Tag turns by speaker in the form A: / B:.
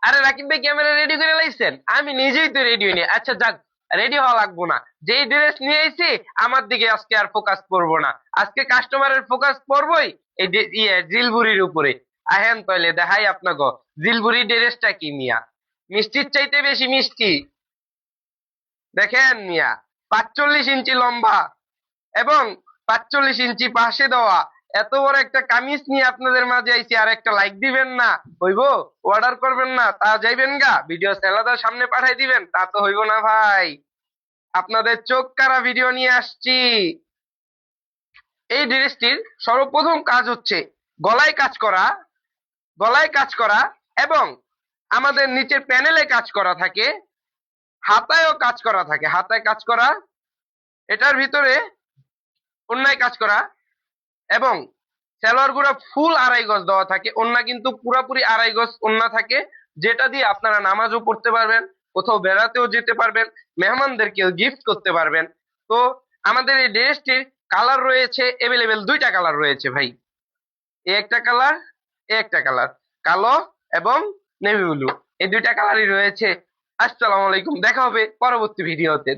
A: আরে রাকিব ভাই camera ready করে লাইছেন? আমি নিজেই তো রেডি হইনি। আচ্ছা যাক, রেডি হওয়া লাগবো না। যেই ড্রেস নিয়ে আইছি আমার দিকে আজকে আর ফোকাস করবো না। আজকে কাস্টমারের ফোকাস করবোই এই যে জিলবুরির উপরে। আহেন তাইলে দেখাই আপনাকে জিলবুরি ড্রেসটা কি মিয়া, মিষ্টির চাইতে বেশি মিষ্টি। দেখেন মিয়া, ৪৫ ইঞ্চি লম্বা এবং ৪৫ ইঞ্চি পাশে দেওয়া এত বড় একটা কামিজ নিয়ে আপনাদের মাঝে আইছি, আর একটা লাইক দিবেন না? হইব? অর্ডার করবেন না তা যাইবেন গা ভিডিও সেলাদার সামনে পাঠাই দিবেন, তা তো হইব না ভাই। আপনাদের চোখ কারা ভিডিও নিয়ে আসছি। এই ড্রেসটির সর্বপ্রথম কাজ হচ্ছে গলায় কাজ করা, গলায় কাজ করা এবং আমাদের নিচের প্যানেলে কাজ করা থাকে, হাতায়ও কাজ করা থাকে, হাতায় কাজ করা, এটার ভিতরে অন্যায় কাজ করা এবং সালোয়ার গুলো ফুল ২.৫ গজ দেওয়া থাকে। ওন্না কিন্তু পুরাপুরি ২.৫ গজ ওন্না থাকে, যেটা দিয়ে আপনারা নামাজও পড়তে পারবেন, কোথাও বেড়াতেও যেতে পারবেন, মেহমানদেরকেও গিফট করতে পারবেন। তো আমাদের এই ড্রেসটির কালার রয়েছে এভেলেবেল, দুইটা কালার রয়েছে ভাই। এ একটা কালার, এ একটা কালার, কালো এবং নেভি ব্লু, এই দুইটা কালারই রয়েছে। আসসালামু আলাইকুম, দেখা হবে পরবর্তী ভিডিওতে।